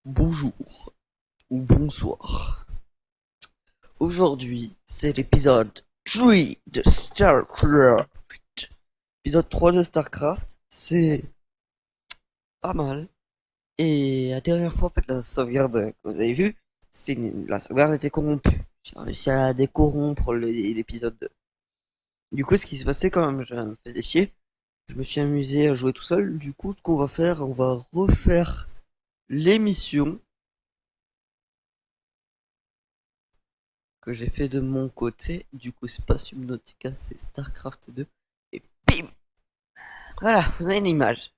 Bonjour ou bonsoir. Aujourd'hui, c'est l'épisode 3 de StarCraft. Épisode 3 de StarCraft, c'est pas mal. Et la dernière fois, en fait, la sauvegarde que vous avez vue, la sauvegarde était corrompue. J'ai réussi à décorrompre l'épisode 2. Du coup, ce qui s'est passé quand même, je me faisais chier. Je me suis amusé à jouer tout seul. Du coup, ce qu'on va faire, on va refaire l'émission que j'ai fait de mon côté. Du coup, c'est pas Subnautica, c'est StarCraft 2. Et bim! Voilà, vous avez une image.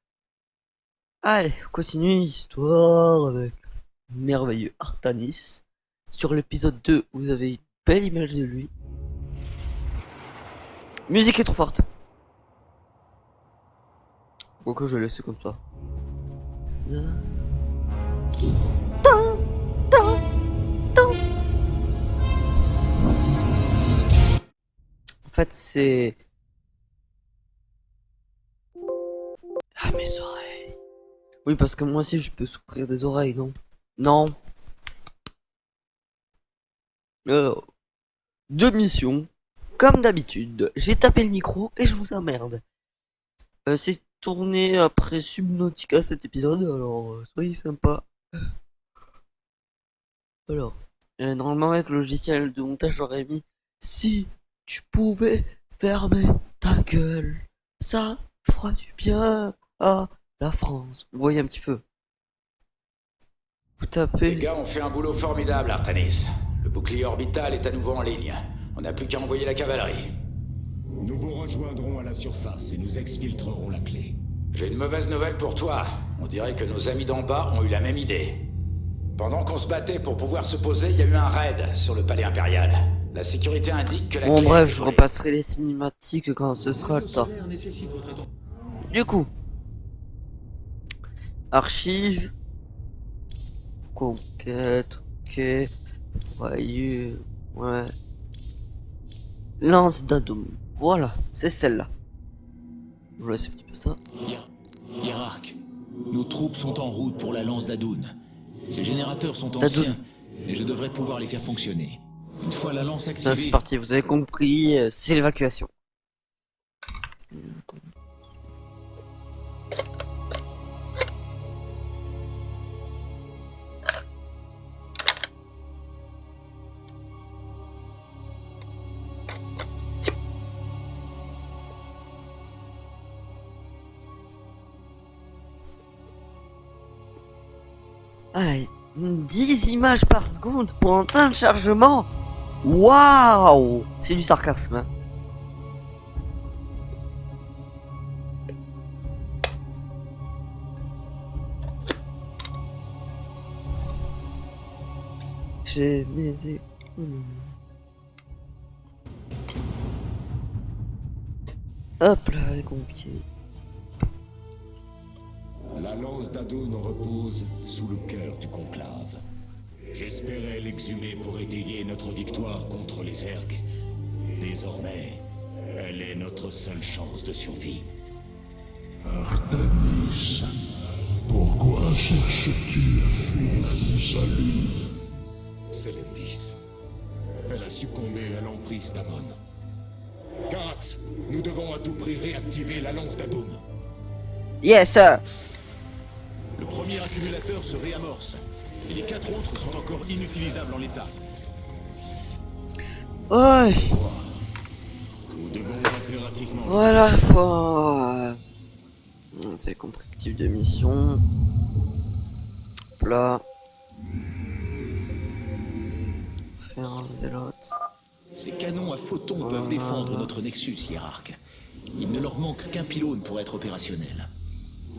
Allez, on continue l'histoire avec le merveilleux Artanis. Sur l'épisode 2, vous avez une belle image de lui. Musique est trop forte. Ok, je vais laisser comme ça. En fait, c'est... Ah, mes oreilles. Oui, parce que moi aussi, je peux souffrir des oreilles, non? Non. Alors, deux missions. Comme d'habitude, j'ai tapé le micro et je vous emmerde. C'est tourné après Subnautica cet épisode, alors soyez sympa. Alors, normalement avec le logiciel de montage j'aurais mis si tu pouvais fermer ta gueule, ça fera du bien à la France. Vous voyez un petit peu. Vous Les tapez. gars ont fait un boulot formidable, Artanis. Le bouclier orbital est à nouveau en ligne. On n'a plus qu'à envoyer la cavalerie. Nous vous rejoindrons à la surface et nous exfiltrerons la clé. J'ai une mauvaise nouvelle pour toi. On dirait que nos amis d'en bas ont eu la même idée. Pendant qu'on se battait pour pouvoir se poser, il y a eu un raid sur le palais impérial. La sécurité indique que la Bon clé a bref, été je volée. repasserai les cinématiques quand ce sera le temps. Du coup, archives, conquête, ok, voyez, ouais. Lance d'Adoum. Voilà, c'est celle-là. Je vous laisse un petit peu ça. Hiérarque, nos troupes sont en route pour la lance d'Adoun. Ces générateurs sont D'Adoun. anciens, et je devrais pouvoir les faire fonctionner. Une fois la lance Ça, c'est activée, parti, vous avez compris, c'est l'évacuation. Ah, 10 images par seconde pour un temps de chargement. Waouh! C'est du sarcasme. Hein. J'ai mes économies. Hop là, avec mon pied. la lance d'Adoun repose sous le cœur du conclave. J'espérais l'exhumer pour étayer notre victoire contre les Zergs. Désormais, elle est notre seule chance de survie. Artanis, pourquoi cherches-tu à fuir ton salut? Célendis. Elle a succombé à l'emprise d'Amon. Carax, nous devons à tout prix réactiver la lance d'Adoun. Yes, sir. Le premier accumulateur se réamorce, et les 4 autres sont encore inutilisables en l'état. Ouais. Nous devons impérativement... Voilà, faut... C'est compris le type de mission. Hop là. Faire un zélote. Ces canons à photons peuvent défendre notre Nexus, hiérarque. Il ne leur manque qu'un pylône pour être opérationnel.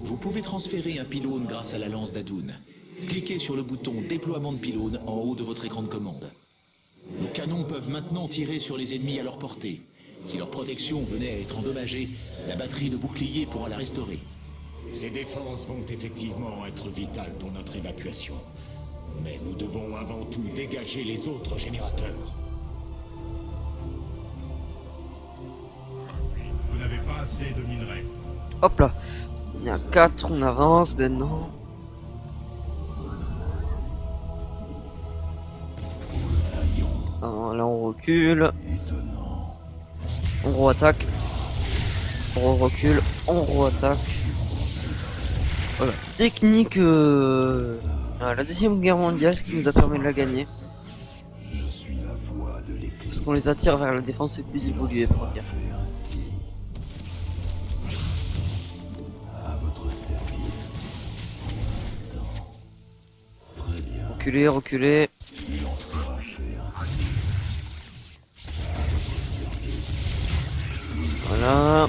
Vous pouvez transférer un pylône grâce à la lance d'Adoun. Cliquez sur le bouton déploiement de pylône en haut de votre écran de commande. Nos canons peuvent maintenant tirer sur les ennemis à leur portée. Si leur protection venait à être endommagée, la batterie de bouclier pourra la restaurer. Ces défenses vont effectivement être vitales pour notre évacuation. Mais nous devons avant tout dégager les autres générateurs. Vous n'avez pas assez de minerais. Hop là. Il y a 4, on avance maintenant. Là on recule. On re-attaque. On recule. On re-attaque. Voilà. Technique la Deuxième Guerre mondiale, ce qui nous a permis de la gagner. Parce qu'on les attire vers la défense plus évoluée pour dire. Reculer, reculer. Voilà.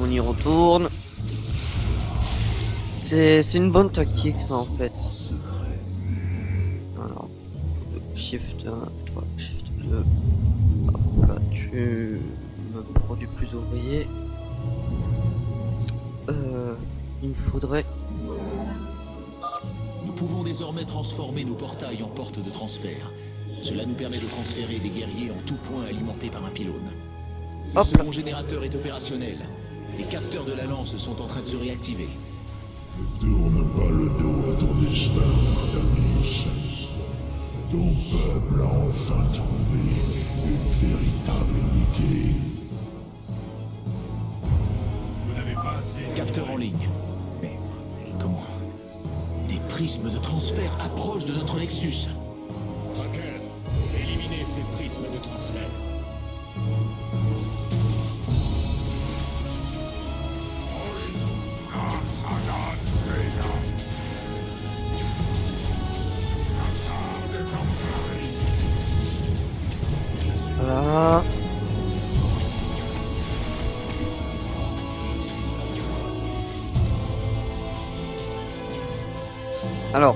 On y retourne. C'est une bonne tactique ça en fait. Alors, Shift 1, toi, Shift 2. Hop là, tu me produis plus ouvrier. Il me faudrait... Nous pouvons désormais transformer nos portails en portes de transfert. Cela nous permet de transférer des guerriers en tout point alimentés par un pylône. Le Hop là. second générateur est opérationnel. Les capteurs de la lance sont en train de se réactiver. Ne tourne pas le dos à ton destin, Artemis. Ton peuple a enfin trouvé une véritable unité. Vous n'avez pas assez... Capteur en ligne. Mais comment? Des prismes de transfert approchent de notre Nexus. Tracker, éliminez ces prismes de transfert. Voilà. Alors,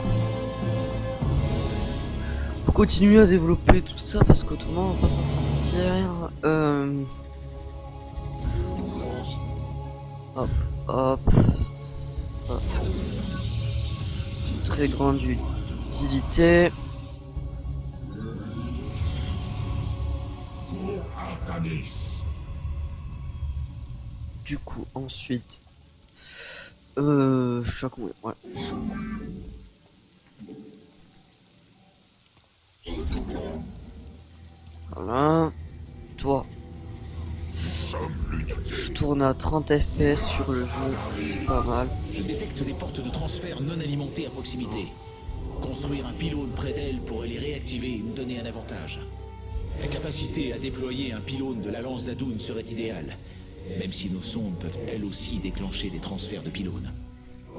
faut continuer à développer tout ça parce qu'autrement on va pas s'en sortir. Hop, hop, ça. Très grande utilité. Artemis. Du coup, ensuite, je suis à combien? Ouais. Voilà. Toi. Je tourne à 30 FPS sur le jeu, c'est pas mal. Je détecte des portes de transfert non alimentées à proximité. Construire un pylône près d'elles pourrait les réactiver et nous donner un avantage. La capacité à déployer un pylône de la lance d'Adun serait idéale, même si nos sondes peuvent elles aussi déclencher des transferts de pylônes.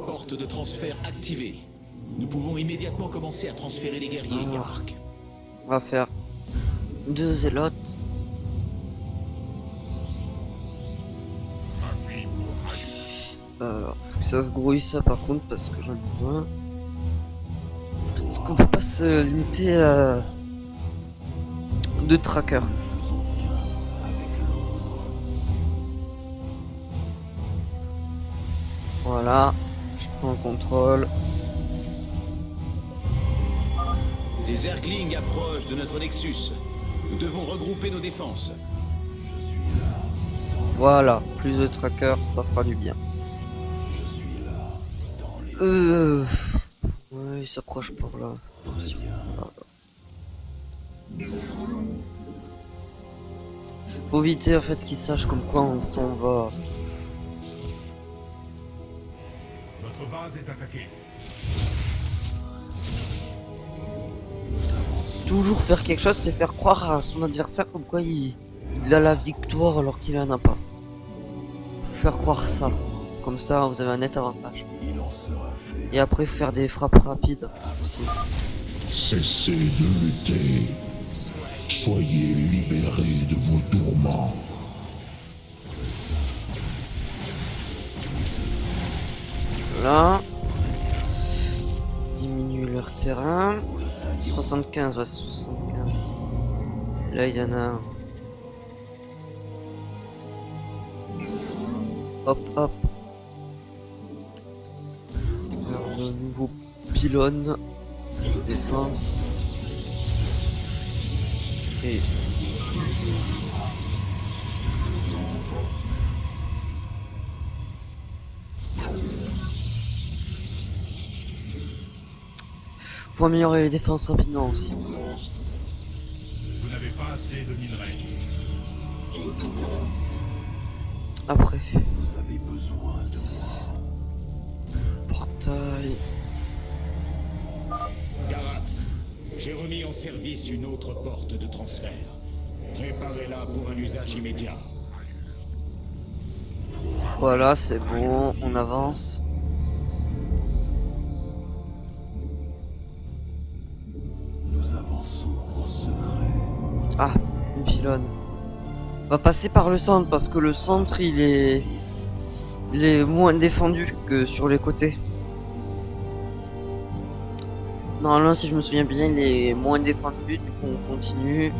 Porte de transfert activée. Nous pouvons immédiatement commencer à transférer les guerriers, Yark. On va faire 2 zélotes. Alors, faut que ça se grouille ça par contre parce que j'en ai besoin. Est-ce qu'on peut pas se limiter à 2 trackers? Voilà, je prends le contrôle. Des Zerglings approchent de notre Nexus. Nous devons regrouper nos défenses. Voilà, plus de trackers, ça fera du bien. Ouais, il s'approche par là. Faut éviter en fait qu'ils sachent comme quoi on s'en va. Notre base est attaquée. Toujours faire quelque chose, c'est faire croire à son adversaire comme quoi il a la victoire alors qu'il en a pas. Faire croire ça. Comme ça, vous avez un net avantage. Et après, faire des frappes rapides aussi. Cessez de lutter. Soyez libérés de vos tourments. Là. Diminuer leur terrain. 75, ouais, 75. Là, il y en a un. Hop, hop. Alors, le nouveau pylône de défense. Et... Faut améliorer les défenses rapidement aussi. Vous n'avez pas assez de minerais. Après. Vous avez besoin de moi. Portail. Garax, j'ai remis en service une autre porte de transfert. Préparez-la pour un usage immédiat. Voilà, c'est bon, on avance. Nous avançons en secret. Ah, une pylône. On va passer par le centre parce que le centre il est moins défendu que sur les côtés. Normalement, si je me souviens bien, il est moins défendu, du coup on continue.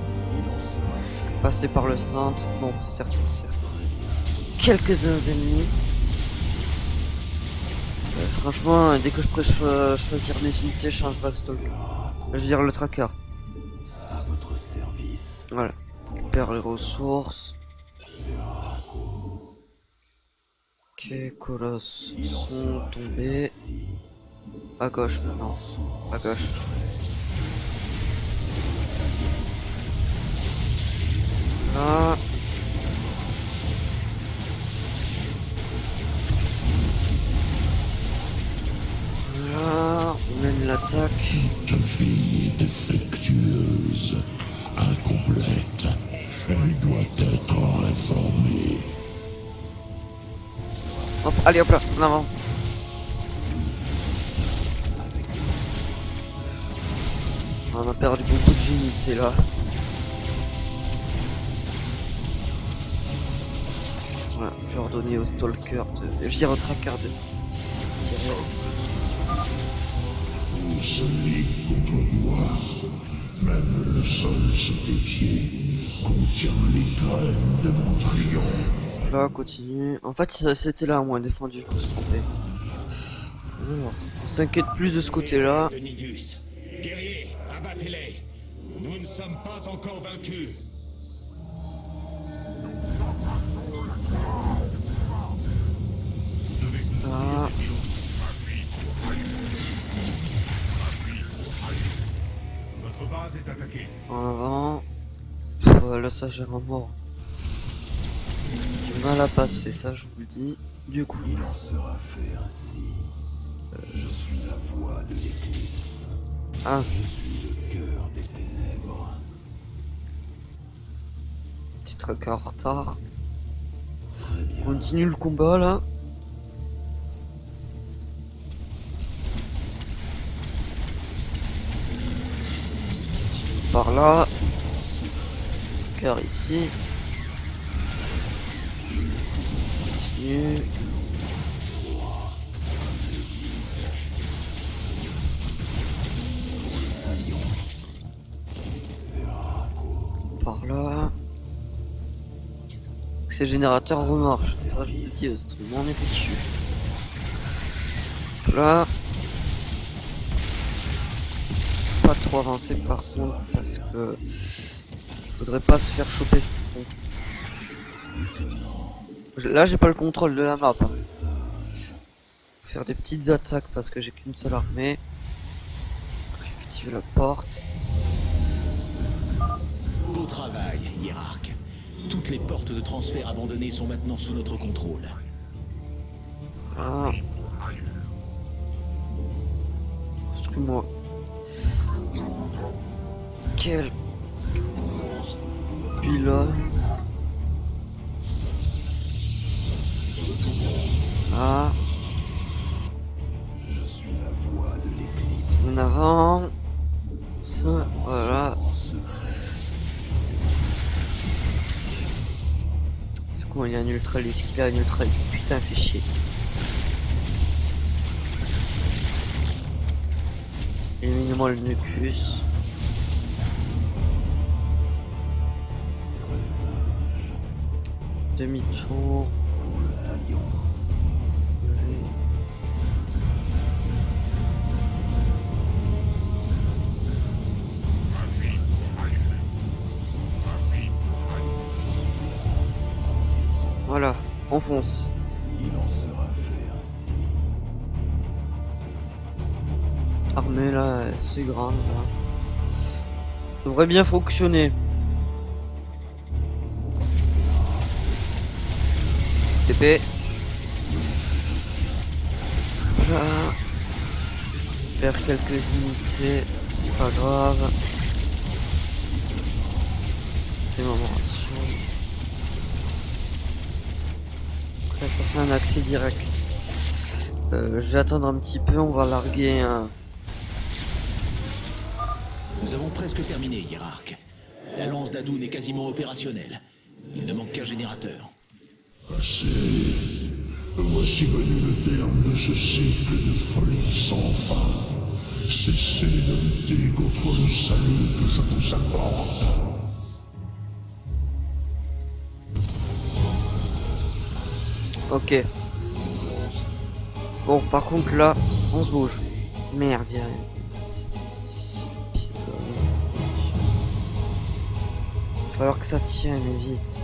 Passer par le centre. Bon, certes. Quelques-uns ennemis. Franchement, dès que je pourrais choisir mes unités, je changerai le stalker. Je veux dire le tracker. À votre service. Voilà. Récupère les ressources. Ok, colosses sont tombés. À gauche maintenant. À gauche. Là. Voilà, on mène l'attaque. Cette fille est défectueuse, incomplète. Elle doit être réformée. Hop, allez hop là, en avant. On a perdu beaucoup d'unités là. Voilà, je vais redonner au stalker de. Je dirais au tracker de tirer. On se ligue contre toi. Même le sol sous tes pieds contient les graines de mon triomphe. Là, continue. En fait, c'était là moins défendu, je me suis trompé. Alors, on s'inquiète plus de ce côté-là. De Nidus. Guerriers, abattez-les. Nous ne sommes pas encore vaincus. Là. Votre base est attaquée. En avant. Là, ça j'ai un mort. Du mal à passer, ça je vous le dis. Du coup. Il en sera fait ainsi. Je suis la voix de l'éclipse. Ah, Je suis le cœur des ténèbres. petit tracker en retard. Très bien. On continue le combat là. Par là. Cœur ici. Continue. Par là. Ces générateurs remarchent. Ça je vous dis, on en est dessus. Là. Pas trop avancer par contre parce que faudrait pas se faire choper ce pont. Là j'ai pas le contrôle de la map. Hein. Faut faire des petites attaques parce que j'ai qu'une seule armée. Activer la porte. Beau travail, hiérarque. Toutes les portes de transfert abandonnées sont maintenant sous notre contrôle. Ah. Excuse-moi. Quel pilote. Ah. Je suis la voix de l'éclipse. En avant. Ça, voilà. En secret. C'est quoi, il a un ultraliste? Qu'il a un ultraliste? Putain, fait chier. Éliminez-moi le Nucus. Très sage. Demi-tour. Pour le talion. Allez. Voilà, on fonce. Il en sera fait ainsi. armée là, c'est grande là. Devrait bien fonctionner. STP. Voilà. Perd quelques unités, c'est pas grave. Démembrement. Là ça fait un accès direct. Je vais attendre un petit peu, on va larguer un... Nous avons presque terminé, Hiérarque. La lance d'Adoun est quasiment opérationnelle. Il ne manque qu'un générateur. Assez. Voici venu le terme de ce cycle de folie sans fin. Cessez de lutter contre le salut que je vous apporte. Ok. Bon, par contre là, on se bouge. Merde, y'a rien. Il va falloir que ça tienne vite.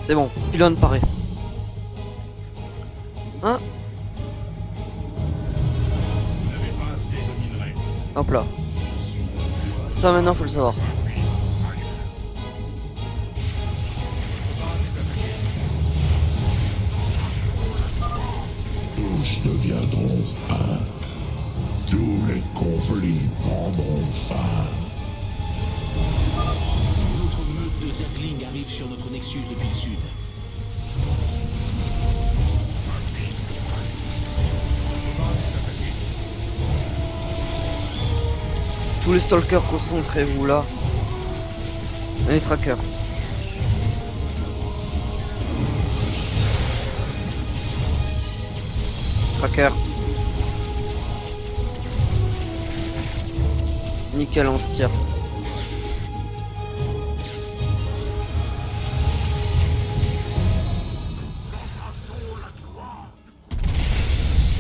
C'est bon, pylône paré. Hein? Hop là. Ça maintenant faut le savoir. Tous deviendront un. Tous les conflits prendront fin. Une autre meute de Zerglings arrive sur notre Nexus depuis le sud. Tous les stalkers, concentrez-vous là. Les trackers. Tracker. Nickel, on se tire.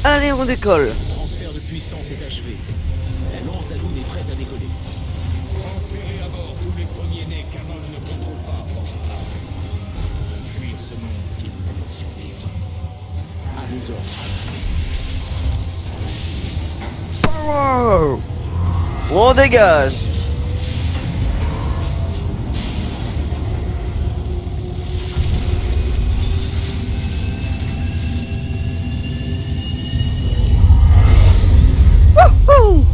Allez, on décolle. Le transfert de puissance est achevé. La lance d'Adoun est prête à décoller. Transférez à bord tous les premiers-nés qu'Amon ne contrôle pas, Forge-Paz. Fuir ce monde s'il nous veut survivre. À vos ordres. Wow. On dégage. Wouhou.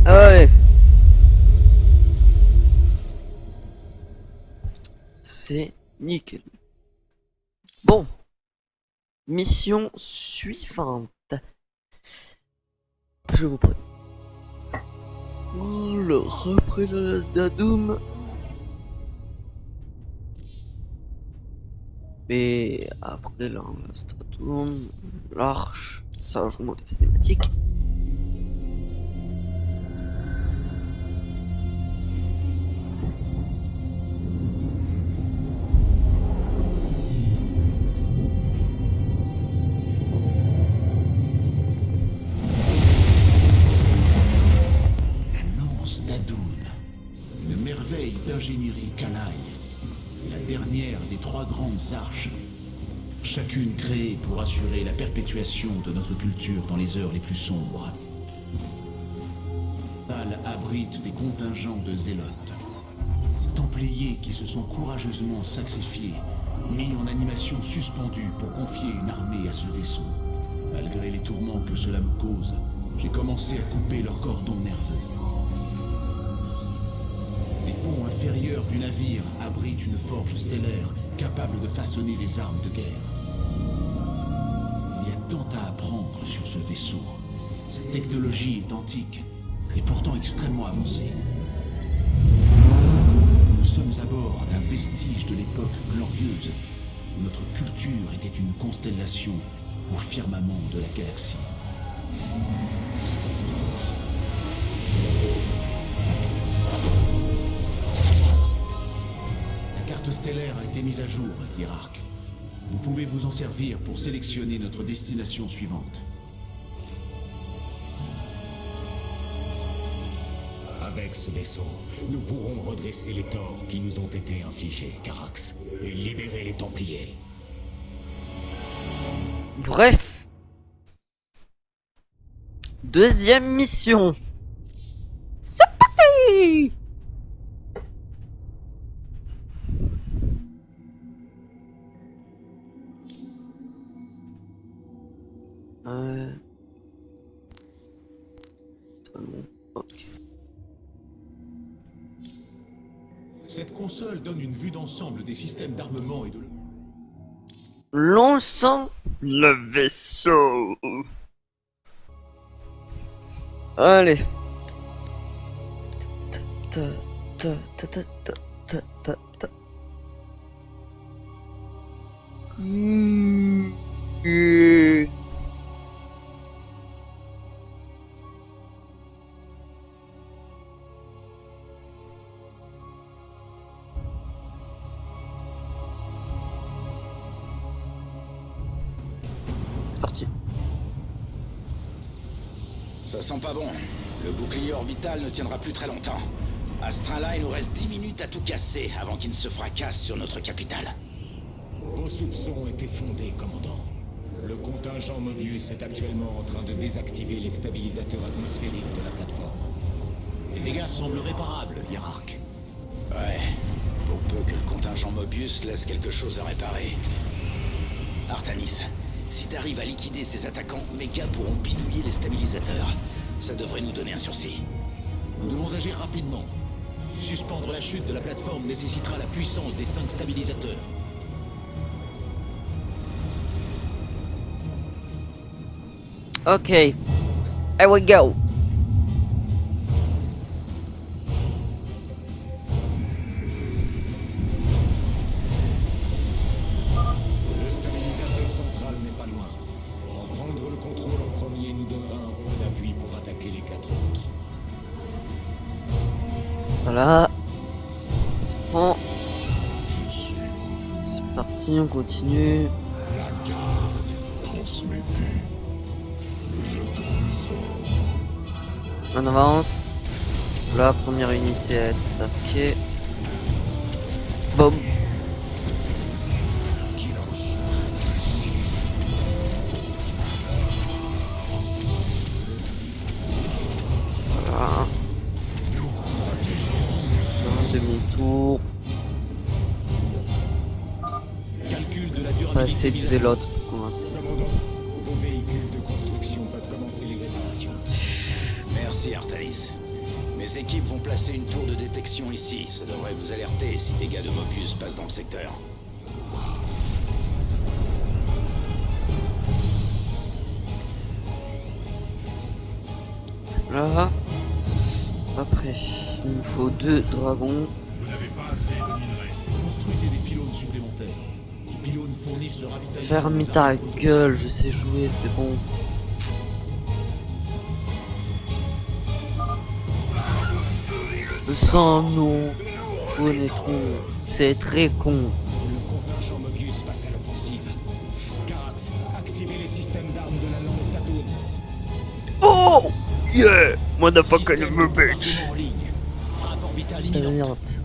Allez. C'est nickel. Bon. Mission suivante. Je vous prie. Alors, après la lance d'Adoum. Et après la lance d'Adoum, l'arche, ça je vous montre les cinématiques. D'ingénierie Kalaï, la dernière des trois grandes arches, chacune créée pour assurer la perpétuation de notre culture dans les heures les plus sombres. Elle abrite des contingents de zélotes, templiers qui se sont courageusement sacrifiés, mis en animation suspendue pour confier une armée à ce vaisseau. Malgré les tourments que cela me cause, j'ai commencé à couper leurs cordons nerveux. Les ponts inférieurs du navire abritent une forge stellaire capable de façonner des armes de guerre. Il y a tant à apprendre sur ce vaisseau. Sa technologie est antique et pourtant extrêmement avancée. Nous sommes à bord d'un vestige de l'époque glorieuse où notre culture était une constellation au firmament de la galaxie. La carte stellaire a été mise à jour, Hiérarque. Vous pouvez vous en servir pour sélectionner notre destination suivante. Avec ce vaisseau, nous pourrons redresser les torts qui nous ont été infligés, Carax, et libérer les Templiers. Bref. Deuxième mission. C'est parti. Ok. Cette console donne une vue d'ensemble des systèmes d'armement et de... L'ensemble, le vaisseau. Allez. Ta, ta, ta, ta, ta, ta, ta, ta. C'est parti. Ça sent pas bon. Le bouclier orbital ne tiendra plus très longtemps. À ce train-là, il nous reste 10 minutes à tout casser avant qu'il ne se fracasse sur notre capitale. Vos soupçons étaient fondés, commandant. Le contingent Mobius est actuellement en train de désactiver les stabilisateurs atmosphériques de la plateforme. Les dégâts semblent réparables, Hiérarque. Ouais. Pour peu que le contingent Mobius laisse quelque chose à réparer. Artanis, si t'arrives à liquider ces attaquants, mes gars pourront bidouiller les stabilisateurs. Ça devrait nous donner un sursis. Nous devons agir rapidement. Suspendre la chute de la plateforme nécessitera la puissance des 5 stabilisateurs. Ok. Here we go. Le stabilisateur central n'est pas loin. En prendre le contrôle en premier nous donnera un point d'appui pour attaquer les 4 autres. Voilà. C'est bon. C'est parti, on continue. La garde, transmettez. J'attends les ordres. On avance. La première unité à être attaquée. Boum. Qu'il reçoit ici. Voilà. Un demi-tour. Calcul de la durabilité. Pas assez de zélotes pour commencer. Commandant, vos véhicules de construction peuvent commencer les réparations. Merci, Artalis. Mes équipes vont placer une tour de détection ici. Ça devrait vous alerter si des gars de Mobius passent dans le secteur. Là. Après, il me faut 2 dragons. Construisez des pylônes supplémentaires. Les pylônes fournissent le ravitaillement. Ferme ta gueule, je sais jouer, c'est bon. Sans nous, honnêtement, c'est très con. Le contingent Mobius passe à l'offensive. Carax, activez les systèmes d'armes de la lance d'Atoun. Oh yeah, motherfucker Système me de bitch. bombardement en ligne. Frappe orbitale imminente. Merde.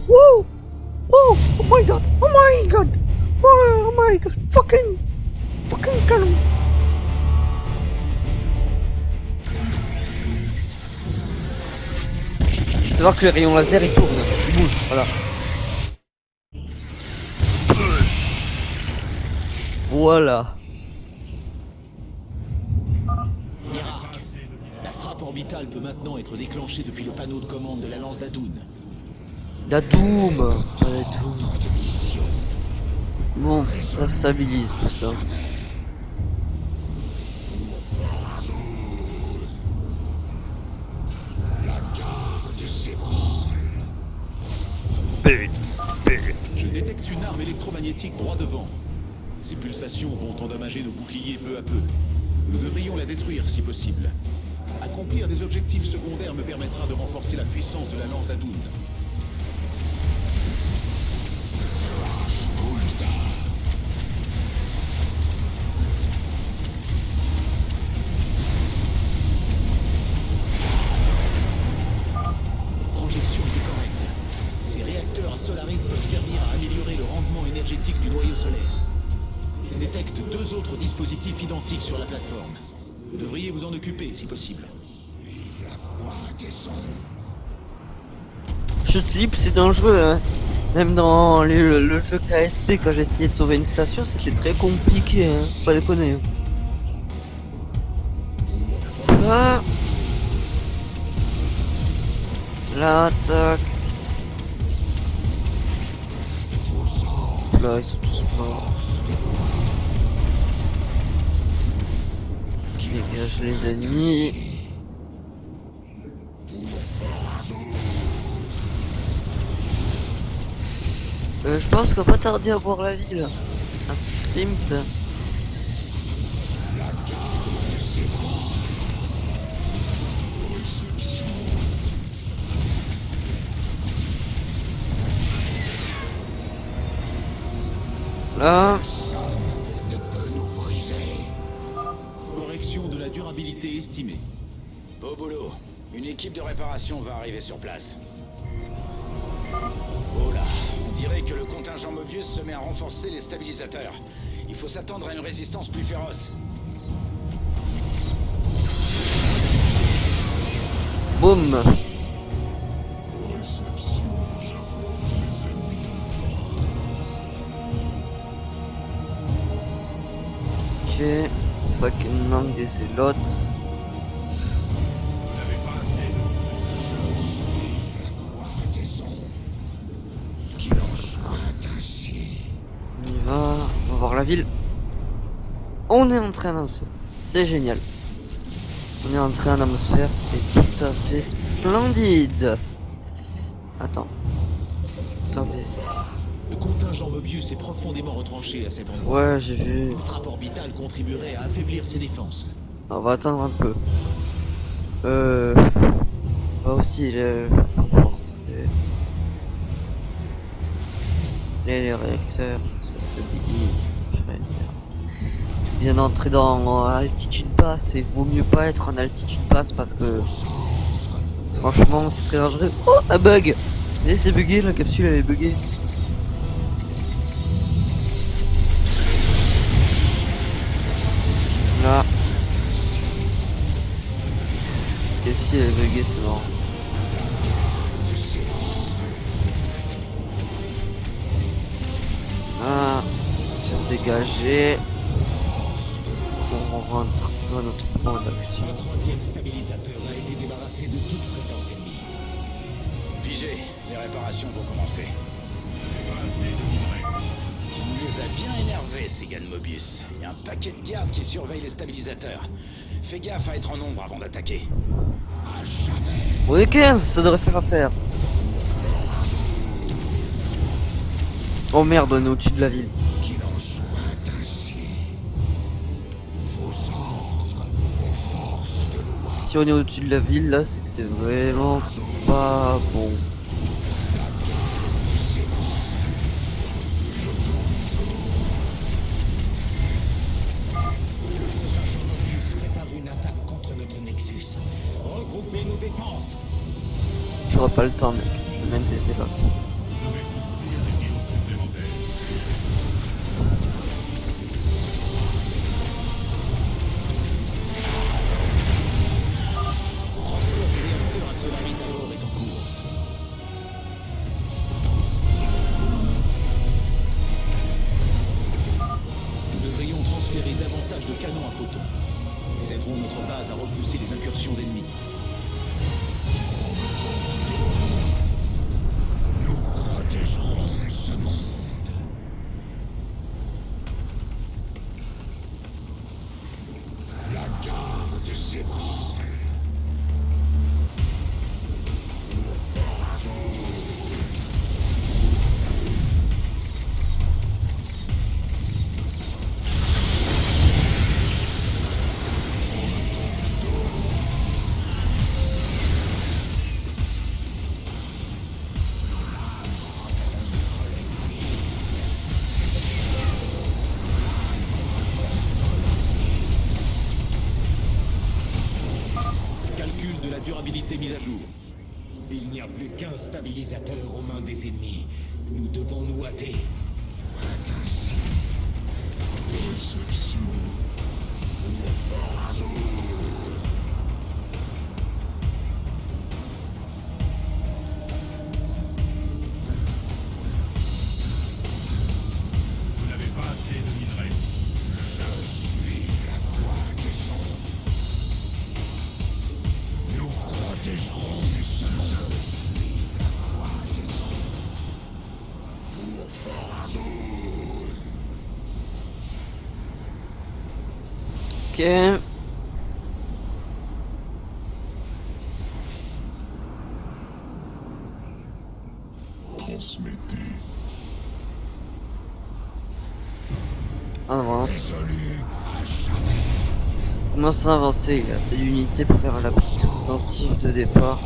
Woo! Oh! Oh my god! Oh my god! Oh my god! Fucking canon! Faut savoir que les rayons laser ils tournent, ils bougent, voilà. Voilà. Hiérarque. La frappe orbitale peut maintenant être déclenchée depuis le panneau de commande de la lance d'Adoun. La Doom! La Doom. Bon, ça stabilise tout ça. Je détecte une arme électromagnétique droit devant. Ces pulsations vont endommager nos boucliers peu à peu. Nous devrions la détruire si possible. Accomplir des objectifs secondaires me permettra de renforcer la puissance de la lance d'Adoun. Projection était correcte. Ces réacteurs à solarite peuvent servir à améliorer le rendement énergétique du noyau solaire. Je détecte 2 2 autres dispositifs identiques sur la plateforme. Vous devriez vous en occuper, si possible. Chute libre, c'est dangereux, hein. Même dans le jeu KSP, quand j'ai essayé de sauver une station, c'était très compliqué, hein. Faut pas déconner. Ah. L'attaque. Là, ils sont tous morts. Qui dégage les ennemis. Je pense qu'on va pas tarder à voir la ville. Un sprint. Là. Correction de la durabilité estimée. Beau boulot. Une équipe de réparation va arriver sur place. Oh là, on dirait que le contingent Mobius se met à renforcer les stabilisateurs. Il faut s'attendre à une résistance plus féroce. Boum. Ok, ça qui nous manque des zélotes. On y va, on va voir la ville. On est en train d'atmosphère, c'est génial. On est en train d'atmosphère, c'est tout à fait splendide. Attends. Attendez. Le contingent Mobius est profondément retranché à cet endroit. Ouais, j'ai vu. Une frappe orbitale contribuerait à affaiblir ses défenses. On va attendre un peu. On va aussi renforcer les réacteurs, ça stabilise. Purée, merde. Bien entrer dans altitude basse et vaut mieux pas être en altitude basse parce que franchement c'est très dangereux. Oh, un bug! Et c'est bugué, la capsule elle est buggée. Là. Et si elle est buggée, c'est marrant. Ah, c'est dégagé. On rentre dans notre plan d'action. Un troisième stabilisateur a été débarrassé de toute présence ennemie. Pigé, les réparations vont commencer. Tu nous les as bien énervés, ces gars de Mobius. Il y a un paquet de gardes qui surveillent les stabilisateurs. Fais gaffe à être en nombre avant d'attaquer. On est 15, ça devrait faire affaire. Oh merde, on est au-dessus de la ville. Si on est au-dessus de la ville, là, c'est que c'est vraiment pas bon. Prépare une attaque contre notre Nexus. Regroupez nos défenses. J'aurai pas le temps, mec. Je vais mettre des élotes. Transfert du réacteur à Solarite alors est en cours. Nous devrions transférer davantage de canons à photons. Ils aideront notre base à repousser les incursions ennemies. Nous protégerons ce monde. La garde s'ébranle. Calcul de la durabilité mise à jour. Il n'y a plus qu'un stabilisateur aux mains des ennemis. Nous devons nous hâter. réception pour Pharazôn. Vous n'avez pas assez de minerais. Je suis la voix des ondes. Nous protégerons ce monde. Je suis la voix des ondes. Pour Pharazôn. Ok. Transmettez. On avance. Désolé à jamais. On commence à avancer. Il y a assez d'unités pour faire la petite offensive de départ.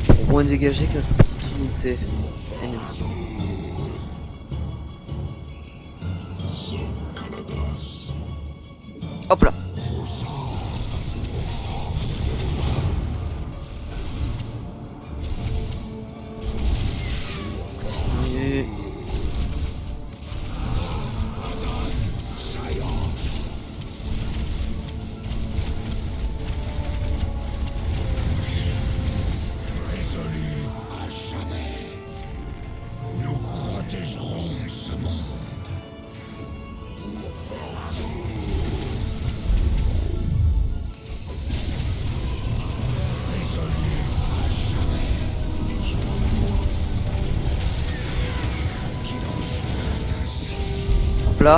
Pour moins dégager quelques petites unités ennemies. Kaladas. Hop là. Continue. Résolu à jamais. Nous protégerons ce monde. Pour Pharazôn. Résolu à jamais. Qu'il en soit ainsi. Hop là.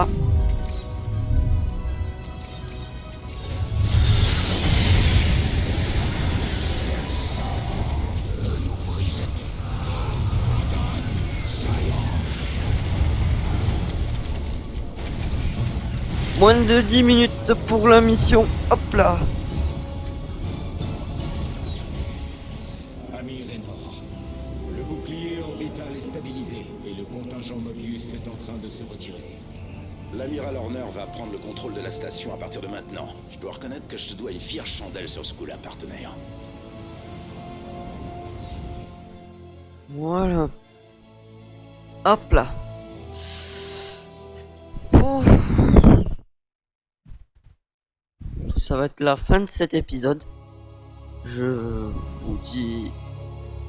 Moins de 10 minutes pour la mission. Hop là. Ami Raynor, le bouclier orbital est stabilisé et le contingent Mobius est en train de se retirer. L'amiral Horner va prendre le contrôle de la station à partir de maintenant. Je dois reconnaître que je te dois une fière chandelle sur ce coup-là, partenaire. Voilà. Hop là. Ouf. Ça va être la fin de cet épisode. Je vous dis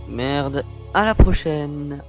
merde. À la prochaine.